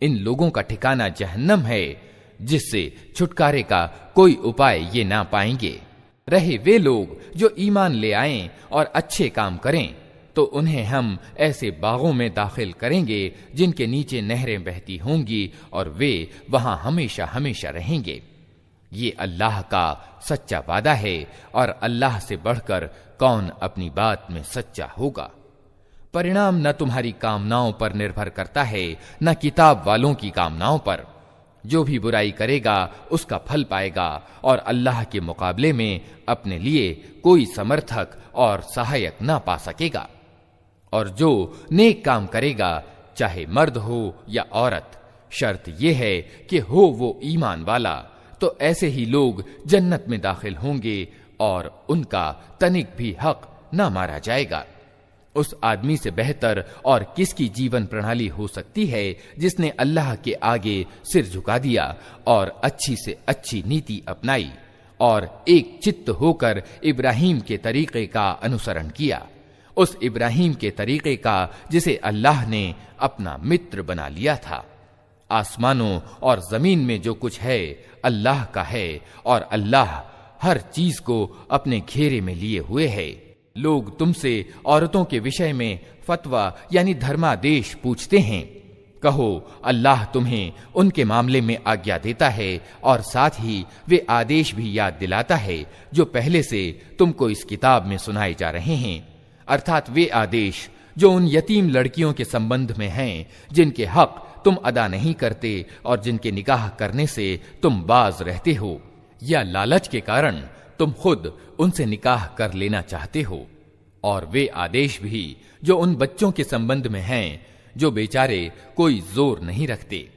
[SPEAKER 1] इन लोगों का ठिकाना जहन्नम है, जिससे छुटकारे का कोई उपाय ये ना पाएंगे। रहे वे लोग जो ईमान ले आएं और अच्छे काम करें, तो उन्हें हम ऐसे बागों में दाखिल करेंगे जिनके नीचे नहरें बहती होंगी, और वे वहां हमेशा हमेशा रहेंगे। ये अल्लाह का सच्चा वादा है, और अल्लाह से बढ़कर कौन अपनी बात में सच्चा होगा। परिणाम न तुम्हारी कामनाओं पर निर्भर करता है, न किताब वालों की कामनाओं पर। जो भी बुराई करेगा उसका फल पाएगा, और अल्लाह के मुकाबले में अपने लिए कोई समर्थक और सहायक ना पा सकेगा। और जो नेक काम करेगा, चाहे मर्द हो या औरत, शर्त यह है कि हो वो ईमान वाला, तो ऐसे ही लोग जन्नत में दाखिल होंगे और उनका तनिक भी हक ना मारा जाएगा। उस आदमी से बेहतर और किसकी जीवन प्रणाली हो सकती है जिसने अल्लाह के आगे सिर झुका दिया और अच्छी से अच्छी नीति अपनाई और एक चित्त होकर इब्राहिम के तरीके का अनुसरण किया, उस इब्राहिम के तरीके का जिसे अल्लाह ने अपना मित्र बना लिया था। आसमानों और जमीन में जो कुछ है अल्लाह का है, और अल्लाह हर चीज को अपने घेरे में लिए हुए है। लोग तुमसे औरतों के विषय में फतवा यानी धर्मादेश पूछते हैं। कहो, अल्लाह तुम्हें उनके मामले में आज्ञा देता है, और साथ ही वे आदेश भी याद दिलाता है जो पहले से तुमको इस किताब में सुनाए जा रहे हैं, अर्थात वे आदेश जो उन यतीम लड़कियों के संबंध में हैं जिनके हक तुम अदा नहीं करते और जिनके निकाह करने से तुम बाज रहते हो, या लालच के कारण तुम खुद उनसे निकाह कर लेना चाहते हो, और वे आदेश भी जो उन बच्चों के संबंध में हैं जो बेचारे कोई जोर नहीं रखते।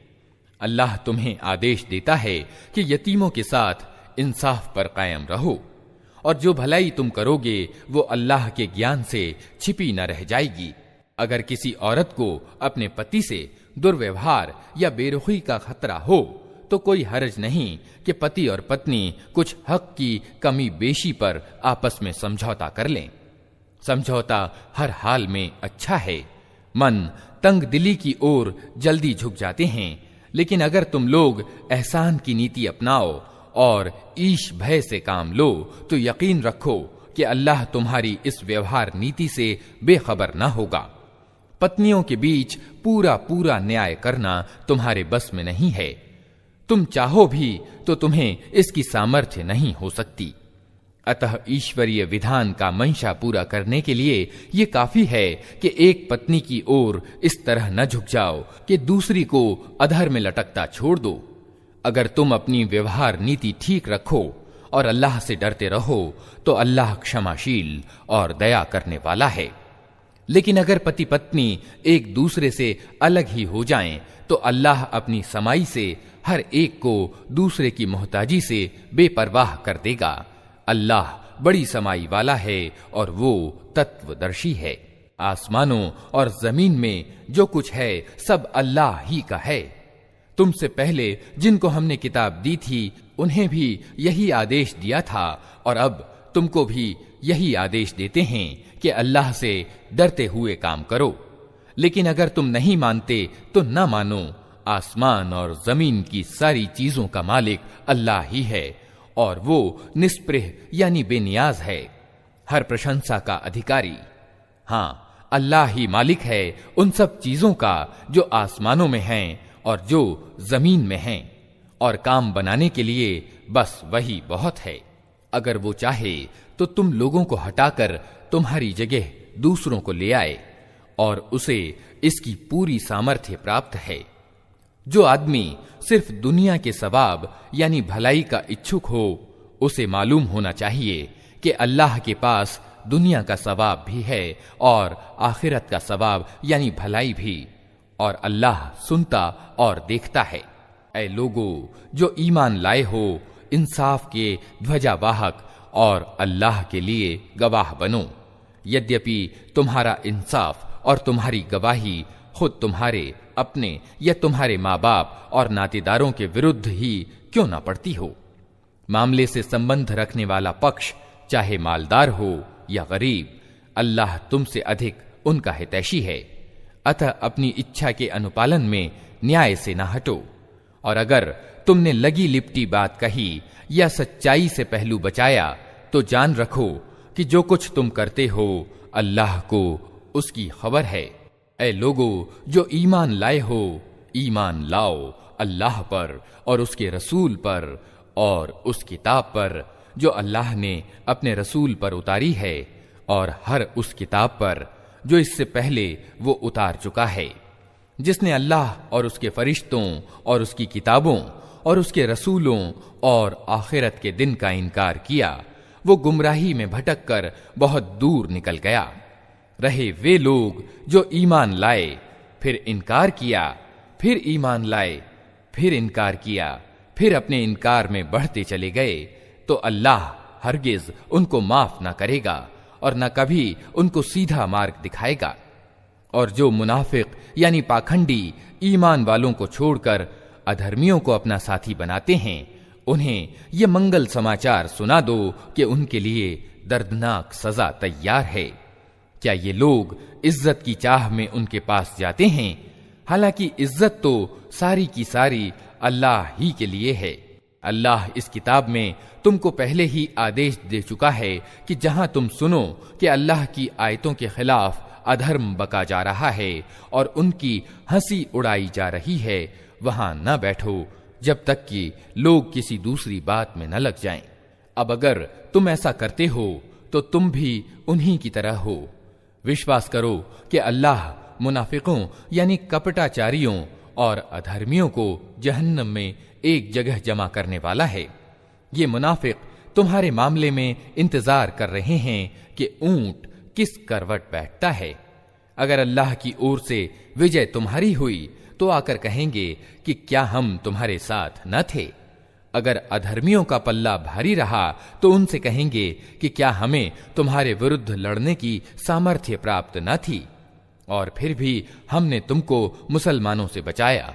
[SPEAKER 1] अल्लाह तुम्हें आदेश देता है कि यतीमों के साथ इंसाफ पर कायम रहो, और जो भलाई तुम करोगे वो अल्लाह के ज्ञान से छिपी न रह जाएगी। अगर किसी औरत को अपने पति से दुर्व्यवहार या बेरुखी का खतरा हो, तो कोई हर्ज नहीं कि पति और पत्नी कुछ हक की कमी बेशी पर आपस में समझौता कर लें। समझौता हर हाल में अच्छा है। मन तंग दिली की ओर जल्दी झुक जाते हैं, लेकिन अगर तुम लोग एहसान की नीति अपनाओ और ईश भय से काम लो, तो यकीन रखो कि अल्लाह तुम्हारी इस व्यवहार नीति से बेखबर न होगा। पत्नियों के बीच पूरा पूरा न्याय करना तुम्हारे बस में नहीं है। तुम चाहो भी तो तुम्हें इसकी सामर्थ्य नहीं हो सकती। अतः ईश्वरीय विधान का मंशा पूरा करने के लिए ये काफी है कि एक पत्नी की ओर इस तरह न झुक जाओ कि दूसरी को अधर में लटकता छोड़ दो। अगर तुम अपनी व्यवहार नीति ठीक रखो और अल्लाह से डरते रहो, तो अल्लाह क्षमाशील और दया करने वाला है। लेकिन अगर पति पत्नी एक दूसरे से अलग ही हो जाएं, तो अल्लाह अपनी समाई से हर एक को दूसरे की मोहताजी से बेपरवाह कर देगा। अल्लाह बड़ी समाई वाला है और वो तत्वदर्शी है। आसमानों और जमीन में जो कुछ है सब अल्लाह ही का है। तुमसे पहले जिनको हमने किताब दी थी उन्हें भी यही आदेश दिया था, और अब तुमको भी यही आदेश देते हैं कि अल्लाह से डरते हुए काम करो। लेकिन अगर तुम नहीं मानते तो न मानो। आसमान और जमीन की सारी चीजों का मालिक अल्लाह ही है, और वो निस्पृह यानी बेनियाज है, हर प्रशंसा का अधिकारी। हाँ, अल्लाह ही मालिक है उन सब चीजों का जो आसमानों में हैं और जो जमीन में हैं, और काम बनाने के लिए बस वही बहुत है। अगर वो चाहे तो तुम लोगों को हटाकर तुम्हारी जगह दूसरों को ले आए, और उसे इसकी पूरी सामर्थ्य प्राप्त है। जो आदमी सिर्फ दुनिया के सवाब यानी भलाई का इच्छुक हो, उसे मालूम होना चाहिए कि अल्लाह के पास दुनिया का सवाब भी है और आखिरत का सवाब यानी भलाई भी, और अल्लाह सुनता और देखता है। ऐ लोगो जो ईमान लाए हो, इंसाफ के ध्वजावाहक और अल्लाह के लिए गवाह बनो। यद्यपि तुम्हारा इंसाफ और तुम्हारी गवाही खुद तुम्हारे अपने या तुम्हारे माँ बाप और नातेदारों के विरुद्ध ही क्यों ना पड़ती हो। मामले से संबंध रखने वाला पक्ष चाहे मालदार हो या गरीब, अल्लाह तुमसे अधिक उनका हितैषी है। अतः अपनी इच्छा के अनुपालन में न्याय से न हटो। और अगर तुमने लगी लिपटी बात कही या सच्चाई से पहलू बचाया तो जान रखो कि जो कुछ तुम करते हो अल्लाह को उसकी खबर है। ऐ लोगो जो ईमान लाए हो, ईमान लाओ अल्लाह पर और उसके रसूल पर और उस किताब पर जो अल्लाह ने अपने रसूल पर उतारी है, और हर उस किताब पर जो इससे पहले वो उतार चुका है। जिसने अल्लाह और उसके फरिश्तों और उसकी किताबों और उसके रसूलों और आखिरत के दिन का इनकार किया, वो गुमराही में भटक कर बहुत दूर निकल गया। रहे वे लोग जो ईमान लाए, फिर इनकार किया, फिर ईमान लाए, फिर इनकार किया, फिर अपने इनकार में बढ़ते चले गए, तो अल्लाह हरगिज उनको माफ न करेगा और न कभी उनको सीधा मार्ग दिखाएगा। और जो मुनाफिक यानी पाखंडी ईमान वालों को छोड़कर अधर्मियों को अपना साथी बनाते हैं, उन्हें ये मंगल समाचार सुना दो कि उनके लिए दर्दनाक सजा तैयार है। क्या ये लोग इज्जत की चाह में उनके पास जाते हैं? हालांकि इज्जत तो सारी की सारी अल्लाह ही के लिए है। अल्लाह इस किताब में तुमको पहले ही आदेश दे चुका है कि जहां तुम सुनो कि अल्लाह की आयतों के खिलाफ अधर्म बका जा रहा है और उनकी हंसी उड़ाई जा रही है, वहां न बैठो जब तक कि लोग किसी दूसरी बात में न लग जाएं। अब अगर तुम ऐसा करते हो तो तुम भी उन्हीं की तरह हो। विश्वास करो कि अल्लाह मुनाफिकों यानी कपटाचारियों और अधर्मियों को जहन्नम में एक जगह जमा करने वाला है। ये मुनाफिक तुम्हारे मामले में इंतजार कर रहे हैं कि ऊंट किस करवट बैठता है। अगर अल्लाह की ओर से विजय तुम्हारी हुई तो आकर कहेंगे कि क्या हम तुम्हारे साथ न थे। अगर अधर्मियों का पल्ला भारी रहा तो उनसे कहेंगे कि क्या हमें तुम्हारे विरुद्ध लड़ने की सामर्थ्य प्राप्त न थी, और फिर भी हमने तुमको मुसलमानों से बचाया।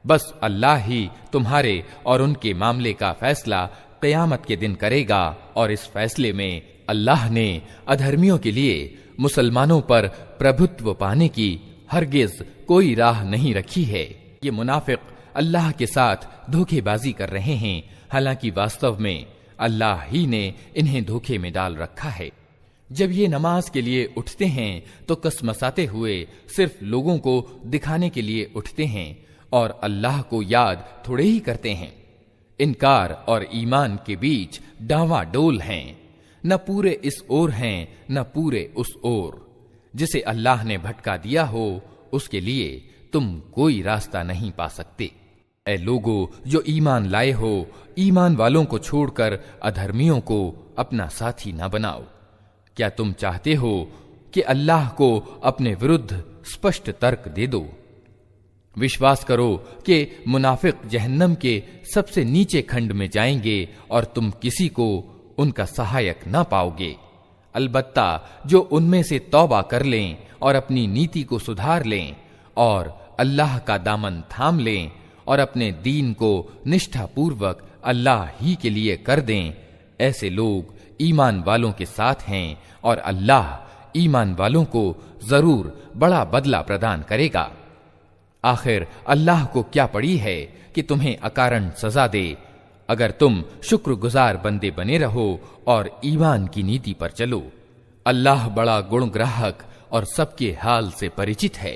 [SPEAKER 1] बस अल्लाह ही तुम्हारे और उनके मामले का फैसला क़यामत के दिन करेगा, और इस फैसले में अल्लाह ने अधर्मियों के लिए मुसलमानों पर प्रभुत्व पाने की हरगिज कोई राह नहीं रखी है। ये मुनाफिक अल्लाह के साथ धोखेबाजी कर रहे हैं, हालांकि वास्तव में अल्लाह ही ने इन्हें धोखे में डाल रखा है। जब ये नमाज के लिए उठते हैं तो कसमसाते हुए सिर्फ लोगों को दिखाने के लिए उठते हैं और अल्लाह को याद थोड़े ही करते हैं। इनकार और ईमान के बीच डावाडोल हैं, न पूरे इस ओर हैं न पूरे उस ओर। जिसे अल्लाह ने भटका दिया हो उसके लिए तुम कोई रास्ता नहीं पा सकते। ऐ लोगो जो ईमान लाए हो, ईमान वालों को छोड़कर अधर्मियों को अपना साथी न बनाओ। क्या तुम चाहते हो कि अल्लाह को अपने विरुद्ध स्पष्ट तर्क दे दो? विश्वास करो कि मुनाफिक जहन्नम के सबसे नीचे खंड में जाएंगे और तुम किसी को उनका सहायक न पाओगे। अलबत्ता जो उनमें से तौबा कर लें और अपनी नीति को सुधार लें और अल्लाह का दामन थाम लें और अपने दीन को निष्ठापूर्वक अल्लाह ही के लिए कर दें, ऐसे लोग ईमान वालों के साथ हैं और अल्लाह ईमान वालों को जरूर बड़ा बदला प्रदान करेगा। आखिर अल्लाह को क्या पड़ी है कि तुम्हें अकारण सजा दे, अगर तुम शुक्रगुजार बंदे बने रहो और ईमान की नीति पर चलो। अल्लाह बड़ा गुणग्राहक और सबके हाल से परिचित है।